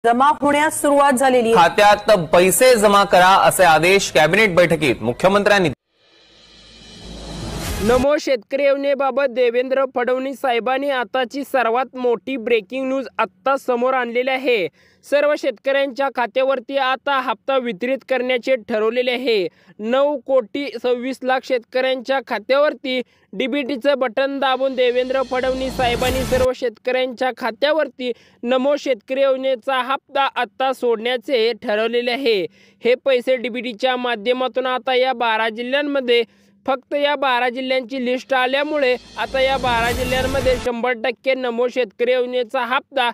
जमा होण्यास सुरुवात झालेली आहे। खात्यात पैसे जमा करा असे आदेश कॅबिनेट बैठकीत मुख्यमंत्र्यांनी। नमो शेतकरी योजनेबाबत देवेंद्र फडणवीस साहेबांनी आताची सर्वात मोठी ब्रेकिंग न्यूज आत्ता समोर आणलेली आहे। सर्व शेतकऱ्यांच्या खात्यावरती आता हप्ता वितरित करण्याचे ठरवलेले आहे। 9,26,00,000 शेतकऱ्यांच्या खात्यावरती डीबीटीचं बटन दाबून देवेंद्र फडणवीस साहेबांनी सर्व शेतकऱ्यांच्या खात्यावरती नमो शेतकरी योजनेचा हप्ता आता सोडण्याचे ठरवलेले आहे। हे पैसे डीबीटीच्या माध्यमातून आता या 12 जिल्ह्यांमध्ये फक्त या 12 जिल्ह्यांची लिस्ट आल्यामुळे आता या 12 जिल्ह्यांमध्ये 100% नमो शेतकरी योजनेचा हप्ता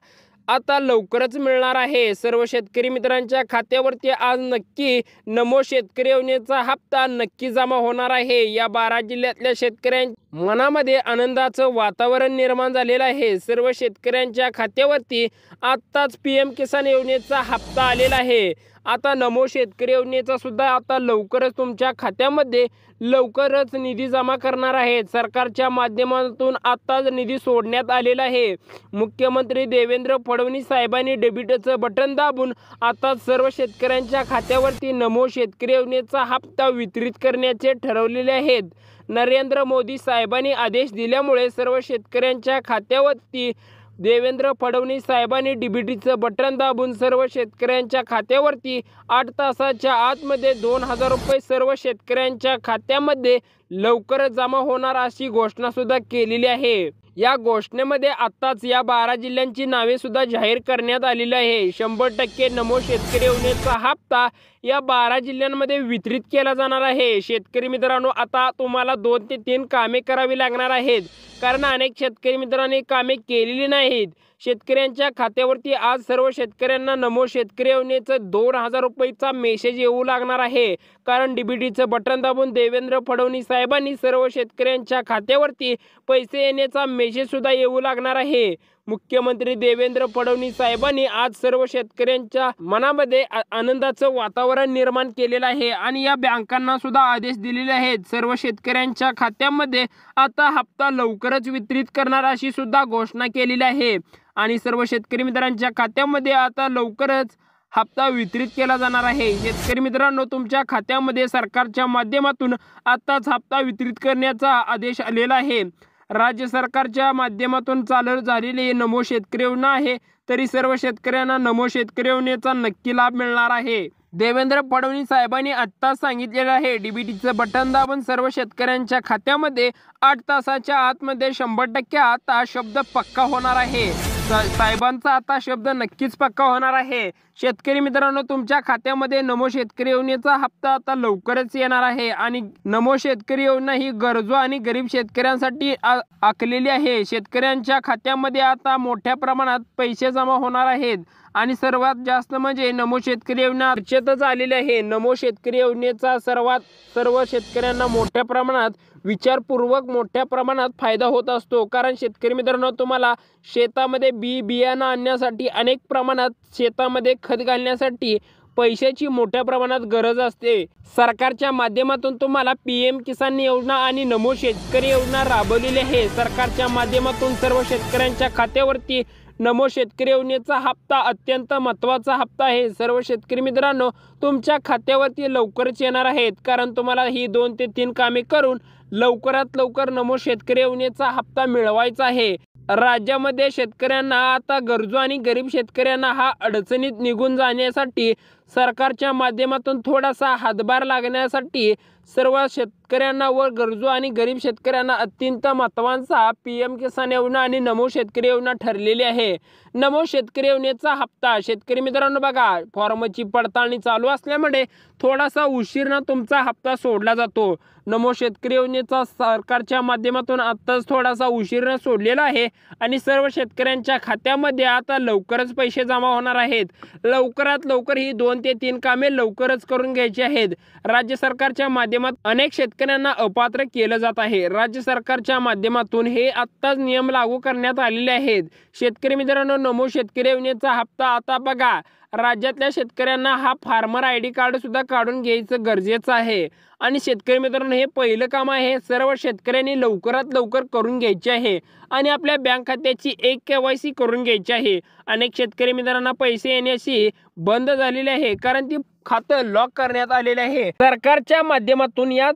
आता लवकरच मिळणार आहे। सर्व शेतकरी मित्रांच्या खात्यावरती आज नक्की नमो शेतकरी योजनेचा हप्ता नक्की जमा होणार आहे। या 12 जिल्ह्यातल्या शेतकऱ्यांच्या मनामध्ये आनंदाचं वातावरण निर्माण झालेलं आहे। सर्व शेतकऱ्यांच्या खात्यावरती आत्ताच पीएम किसान योजनेचा हप्ता आलेला आहे। आता नमो शेतकरी योजनेचा सुद्धा आता लवकरच तुमच्या खात्यामध्ये लवकरच निधी जमा करणार आहेत। सरकारच्या माध्यमातून आताच निधी सोडण्यात आलेला आहे। मुख्यमंत्री देवेंद्र फडणवीस साहेबांनी डेबिटचं बटन दाबून आता सर्व शेतकऱ्यांच्या खात्यावरती नमो शेतकरी योजनेचा हप्ता वितरित करण्याचे ठरवलेले आहेत। नरेंद्र मोदी साहेबांनी आदेश दिल्यामुळे सर्व शेतकऱ्यांच्या खात्यावरती देवेंद्र फडणवीस साहेबांनी डीबीटीचं बटन दाबून सर्व शेतकऱ्यांच्या खात्यावरती 8 तासाच्या आतमध्ये 2,000 रुपये सर्व शेतकऱ्यांच्या खात्यामध्ये लवकरच जमा होणार अशी घोषणा सुद्धा केलेली आहे। या घोषणेमध्ये आताच या 12 जिल्ह्यांची नावे सुद्धा जाहीर करण्यात आलेली आहे। 100% नमो शेतकरी योजनेचा हप्ता या 12 जिल्ह्यांमध्ये वितरित केला जाणार आहे। शेतकरी मित्रांनो, आता तुम्हाला 2 ते 3 कामे करावी लागणार आहेत, कारण अनेक शेतकरी मित्रांनी कामे केलेली नाहीत। शेतकऱ्यांच्या खात्यावरती आज सर्व शेतकऱ्यांना नमो शेतकरी योजनेचं 2,000 रुपयाचा मेसेज येऊ लागणार आहे, कारण डीबीटीचं बटन दाबून देवेंद्र फडणवीस साहेबांनी सर्व शेतकऱ्यांच्या खात्यावरती पैसे येण्याचा मेसेज सुद्धा येऊ लागणार आहे। मुख्यमंत्री देवेंद्र फडणवीस साहेबांनी आज सर्व शेतकऱ्यांच्या मनामध्ये आनंदाचं वातावरण निर्माण केलेलं आहे आणि या बँकांना सुद्धा आदेश दिलेले आहेत। सर्व शेतकऱ्यांच्या खात्यामध्ये आता हप्ता लवकरच वितरित करणार अशी सुद्धा घोषणा केलेली आहे आणि सर्व शेतकरी मित्रांच्या खात्यामध्ये आता लवकरच हप्ता वितरित केला जाणार आहे। शेतकरी मित्रांनो, तुमच्या खात्यामध्ये सरकारच्या माध्यमातून आताच हप्ता वितरित करण्याचा आदेश आलेला आहे। राज्य सरकारच्या माध्यमातून चालू झालेली नमो शेतकरी योजना आहे, तरी सर्व शेतकऱ्यांना नमो शेतकरी योजनेचा नक्की लाभ मिळणार आहे। देवेंद्र फडणवीस साहेबांनी आत्ता सांगितलेलं आहे, डीबीटीचं बटन दाबून सर्व शेतकऱ्यांच्या खात्यामध्ये 8 तासाच्या आतमध्ये 100% आता शब्द पक्का होणार आहे। साहेबांचा आता शब्द नक्कीच पक्का होणार आहे। शेतकरी मित्रांनो, तुमच्या खात्यामध्ये नमो शेतकरी योजनेचा हप्ता आता लवकरच येणार आहे आणि नमो शेतकरी योजना ही गरजू आणि गरीब शेतकऱ्यांसाठी आखलेली आहे। शेतकऱ्यांच्या खात्यामध्ये आता मोठ्या प्रमाणात पैसे जमा होणार आहेत आणि सर्वात जास्त म्हणजे नमो शेतकरी योजना चर्चेतच आलेली आहे। नमो शेतकरी योजनेचा सर्व शेतकऱ्यांना मोठ्या प्रमाणात विचारपूर्वक मोठ्या प्रमाणात फायदा होत असतो, कारण शेतकरी मित्रांनो, तुम्हाला शेतामध्ये बियाणं आणण्यासाठी अनेक प्रमाणात शेतामध्ये खत घालण्यासाठी पैशाची मोठ्या प्रमाणात गरज असते। सरकारच्या माध्यमातून तुम्हाला पीएम किसान योजना आणि नमो शेतकरी योजना राबवलेली आहे। सरकारच्या माध्यमातून सर्व शेतकऱ्यांच्या खात्यावरती नमो शेतकरी योजनेचा हप्ता अत्यंत महत्त्वाचा हप्ता आहे। सर्व शेतकरी मित्रांनो, तुमच्या खात्यावरती लवकरच येणार आहेत, कारण तुम्हाला ही 2 ते 3 कामे करून लवकरात लवकर नमो शेतकरी योजनेचा हप्ता मिळवायचा आहे। राज्यामध्ये शेतकऱ्यांना आता गरजू आणि गरीब शेतकऱ्यांना हा अडचणीत निघून जाण्यासाठी सरकारच्या माध्यमातून थोडासा हातभार लागण्यासाठी सर्व शेतकऱ्यांना व गरजू आणि गरीब शेतकऱ्यांना अत्यंत महत्त्वाचा पीएम किसान योजना आणि नमो शेतकरी योजना ठरलेली आहे। नमो शेतकरी योजनेचा हप्ता शेतकरी मित्रांनो बघा, फॉर्मची पडताळणी चालू असल्यामुळे थोडासा उशीरनं तुमचा हप्ता सोडला जातो। नमो शेतकरी योजनेचा सरकारच्या माध्यमातून आत्ताच थोडासा उशीरनं सोडलेला आहे आणि सर्व शेतकऱ्यांच्या खात्यामध्ये आता लवकरच पैसे जमा होणार आहेत। लवकरात लवकर ही 2 ते 3 कामे लवकरच करून घ्यायची आहेत। राज्य सरकारच्या माध्यमातून अनेक शेतकऱ्यांना अपात्र केलं जात आहे। राज्य सरकारच्या माध्यमातून हे आत्ताच नियम लागू करण्यात आलेले आहेत। शेतकरी मित्रांनो, नमो शेतकरी योजनेचा हप्ता आता बघा, राज्यातल्या शेतकऱ्यांना हा फार्मर आयडी कार्ड सुद्धा काढून घ्यायचं गरजेचं आहे आणि शेतकरी मित्रांनो हे पहिलं काम आहे, सर्व शेतकऱ्यांनी लवकरात लवकर करून घ्यायचे आहे। आणि आपल्या बँक खात्याची KYC करून घ्यायची आहे। अनेक शेतकरी मित्रांना पैसे येण्याची बंद झालेले आहे, कारण ती खातं लॉक करण्यात आलेले आहे। सरकारच्या माध्यमातून या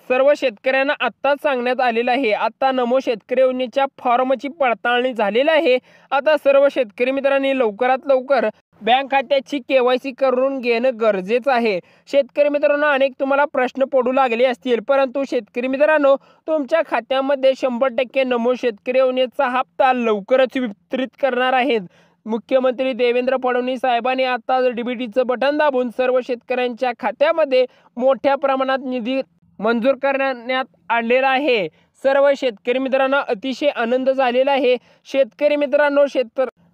सर्व शेतकऱ्यांना आत्ताच सांगण्यात आलेलं आहे। आता नमो शेतकरी योजनेच्या फॉर्मची पडताळणी झालेली आहे। आता सर्व शेतकरी मित्रांनी लवकरात लवकर बँक खात्याची KYC करून घेणं गरजेचं आहे। शेतकरी मित्रांनो, अनेक तुम्हाला प्रश्न पडू लागले असतील, परंतु शेतकरी मित्रांनो, तुमच्या खात्यामध्ये 100% नमो शेतकरी योजनेचा हप्ता लवकरच वितरित करणार आहेत। मुख्यमंत्री देवेंद्र फडणवीस साहेबांनी आता DBTचं बटन दाबून सर्व शेतकऱ्यांच्या खात्यामध्ये मोठ्या प्रमाणात निधी मंजूर करण्यात आलेला आहे। सर्व शेतकरी मित्रांना अतिशय आनंद झालेला आहे। शेतकरी मित्रांनो,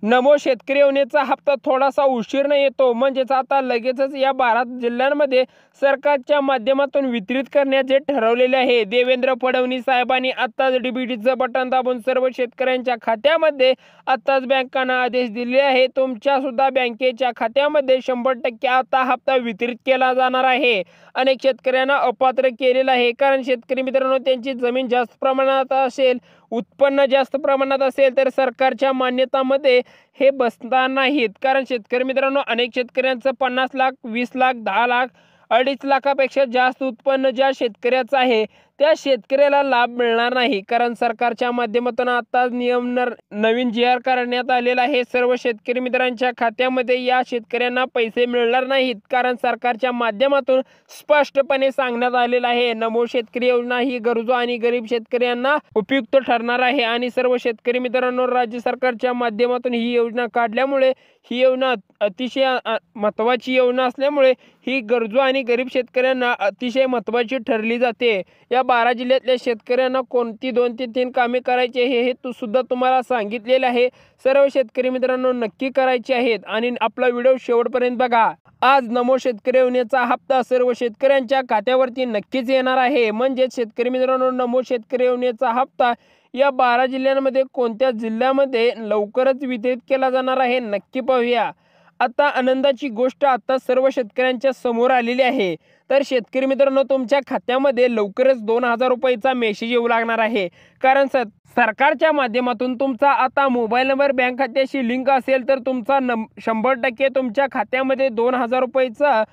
नमो शेतकरी योजनेचा हप्ता थोडासा उशीरने येतो, म्हणजेच आता लगेचच या 12 जिल्ह्यांमध्ये सरकारच्या माध्यमातून वितरित करण्याचे ठरवलेले आहे। देवेंद्र फडणवीस साहेबांनी आताच DBTचं बटन दाबून सर्व शेतकऱ्यांच्या खात्यामध्ये आताच बँकांना आदेश दिले आहे। तुमच्या सुद्धा बँकेच्या खात्यामध्ये 100% आता हप्ता वितरित केला जाणार आहे। अनेक शेतकऱ्यांना अपात्र केलेलं आहे, कारण शेतकरी मित्रांनो, त्यांची जमीन जास्त प्रमाणात असेल, उत्पन्न जास्त प्रमाणात असेल तर सरकारच्या मान्यतामध्ये हे बसणार नाहीत। कारण शेतकरी मित्रांनो, अनेक शेतकऱ्यांचं 50 लाख, 20 लाख, 10 लाख, 2.5 लाखापेक्षा जास्त उत्पन्न ज्या शेतकऱ्याचं आहे त्या शेतकऱ्याला लाभ मिळणार नाही, कारण सरकारच्या माध्यमातून आता नियम नवीन GR करण्यात आलेला आहे। सर्व शेतकरी मित्रांच्या खात्यामध्ये या शेतकऱ्यांना पैसे मिळणार नाहीत, कारण सरकारच्या माध्यमातून स्पष्टपणे सांगण्यात आलेलं आहे। नमो शेतकरी योजना ही गरजू आणि गरीब शेतकऱ्यांना उपयुक्त ठरणार आहे आणि सर्व शेतकरी मित्रांनो, राज्य सरकारच्या माध्यमातून ही योजना काढल्यामुळे ही योजना अतिशय महत्त्वाची योजना असल्यामुळे ही गरजू आणि गरीब शेतकऱ्यांना अतिशय महत्त्वाची ठरली जाते। या 12 जिल्ह्यातल्या शेतकऱ्यांना कोणती 2 ते 3 कामे करायचे हे सुद्धा तुम्हाला सांगितलेले आहे। सर्व शेतकरी मित्रांनो, नक्की करायचे आहेत आणि आपला व्हिडिओ शेवटपर्यंत बघा। आज नमो शेतकरी योजनेचा हप्ता सर्व शेतकऱ्यांच्या खात्यावरती नक्कीच येणार आहे। म्हणजे शेतकरी मित्रांनो, नमो शेतकरी योजनेचा हप्ता या 12 जिल्ह्यांमध्ये कोणत्या जिल्ह्यामध्ये लवकरच वितरित केला जाणार आहे, नक्की पाहूया। आता आनंदाची गोष्ट आता सर्व शेतकऱ्यांच्या समोर आलेली आहे। तर शेतकरी मित्रांनो, तुमच्या खात्यामध्ये लवकरच 2000 रुपयाचा मेसेज येऊ लागणार आहे, कारण सरकारच्या माध्यमातून तुमचा आता मोबाईल नंबर बँक खात्याशी लिंक असेल तर तुमचा 100% तुमच्या खात्यामध्ये 2000 रुपयाचा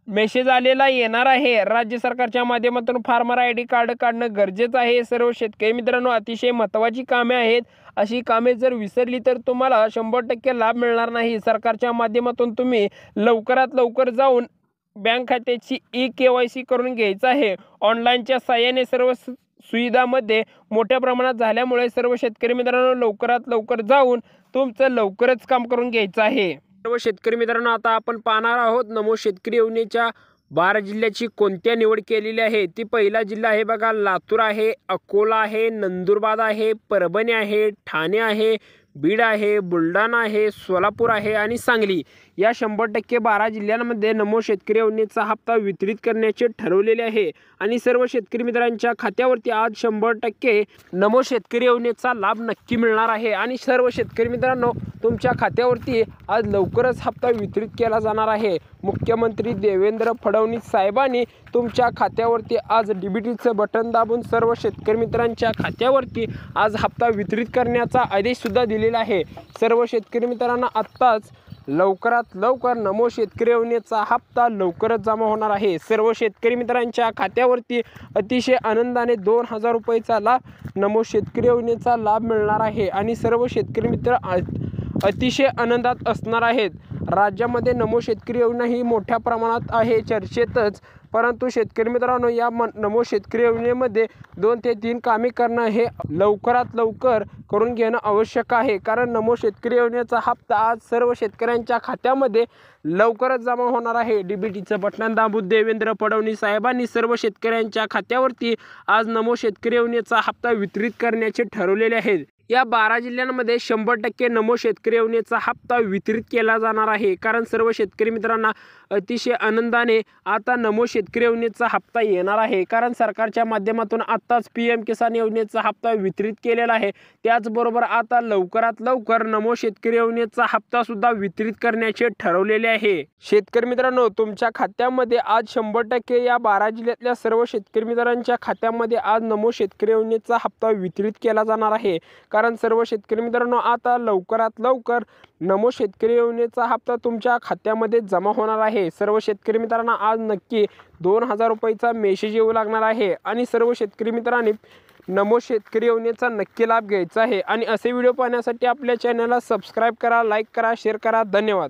मेसेज आलेला येणार आहे। राज्य सरकारच्या माध्यमातून फार्मर ID कार्ड काढणं गरजेचं आहे। सर्व शेतकरी मित्रांनो, अतिशय महत्त्वाची कामे आहेत, अशी कामे जर विसरली तर तुम्हाला 100% लाभ मिळणार नाही। सरकारच्या माध्यमातून तुम्ही लवकरात लवकर जाऊन बँक खात्याची KYC करून घ्यायचं आहे। ऑनलाईनच्या साहाय्याने सर्व सुविधामध्ये मोठ्या प्रमाणात झाल्यामुळे सर्व शेतकरी मित्रांनो, लवकरात लवकर जाऊन तुमचं लवकरच काम करून घ्यायचं आहे। सर्व शेतकरी मित्रांनो, आता आपण पाहणार आहोत नमो शेतकरी योजनेच्या 12 जिल्ह्याची कोणत्या निवड केलेली आहे। ती पहिला जिल्हा आहे बघा, लातूर आहे, अकोला आहे, नंदुरबार आहे, परभणी आहे, ठाणे आहे, बीड आहे, बुलढाणा आहे, सोलापूर आहे आणि सांगली। या 100% 12 जिल्ह्यांमध्ये नमो शेतकरी योजनेचा हप्ता वितरित करण्याचे ठरवलेले आहे आणि सर्व शेतकरी मित्रांच्या खात्यावरती आज 100% नमो शेतकरी योजनेचा लाभ नक्की मिळणार आहे आणि सर्व शेतकरी मित्रांनो, तुमच्या खात्यावरती आज लवकरच हप्ता वितरित केला जाणार आहे। मुख्यमंत्री देवेंद्र फडणवीस साहेबांनी तुमच्या खात्यावरती आज DBTचं बटन दाबून सर्व शेतकरी मित्रांच्या खात्यावरती आज हप्ता वितरित करण्याचा आदेश सुद्धा दिलेला आहे। सर्व शेतकरी मित्रांना आत्ताच लवकरात लवकर नमो शेतकरी योजनेचा हप्ता लवकरच जमा होणार आहे। सर्व शेतकरी मित्रांच्या खात्यावरती अतिशय आनंदाने 2000 रुपयाचा लाभ नमो शेतकरी योजनेचा लाभ मिळणार आहे आणि सर्व शेतकरी मित्र अतिशय आनंदात असणार आहेत। राज्यामध्ये नमो शेतकरी योजना ही मोठ्या प्रमाणात आहे, चर्चेतच, परंतु शेतकरी मित्रांनो, या नमो शेतकरी योजनेमध्ये 2 ते 3 कामे करणं हे लवकरात लवकर करून घेणं आवश्यक आहे, कारण नमो शेतकरी योजनेचा हप्ता आज सर्व शेतकऱ्यांच्या खात्यामध्ये लवकरच जमा होणार आहे। DBTचं बटन दाबून देवेंद्र फडणवीस साहेबांनी सर्व शेतकऱ्यांच्या खात्यावरती आज नमो शेतकरी योजनेचा हप्ता वितरित करण्याचे ठरवलेले आहे। या 12 जिल्ह्यांमध्ये 100% नमो शेतकरी योजनेचा हप्ता वितरित केला जाणार आहे, कारण सर्व शेतकरी मित्रांना अतिशय आनंदाने आता नमो शेतकरी योजनेचा हप्ता येणार आहे, कारण सरकारच्या माध्यमातून आत्ताच PM किसान योजनेचा हप्ता वितरित केलेला आहे। त्याचबरोबर आता लवकरात लवकर नमो शेतकरी योजनेचा हप्ता सुद्धा वितरित करण्याचे ठरवलेले आहे। शेतकरी मित्रांनो, तुमच्या खात्यामध्ये आज 100% या 12 जिल्ह्यातल्या सर्व शेतकरी मित्रांच्या खात्यामध्ये आज नमो शेतकरी योजनेचा हप्ता वितरित केला जाणार आहे, कारण सर्व शेतकरी मित्रांनो आता लवकरात लवकर नमो शेतकरी योजनेचा हप्ता तुमच्या खात्यामध्ये जमा होणार आहे। सर्व शेतकरी मित्रांना आज नक्की 2000 रुपयाचा मेसेज येऊ लागणार आहे आणि सर्व शेतकरी मित्रांनी नमो शेतकरी योजनेचा नक्की लाभ घ्यायचा आहे। आणि असे व्हिडिओ पाहण्यासाठी आपल्या चॅनलला सबस्क्राईब करा, लाईक करा, शेअर करा। धन्यवाद।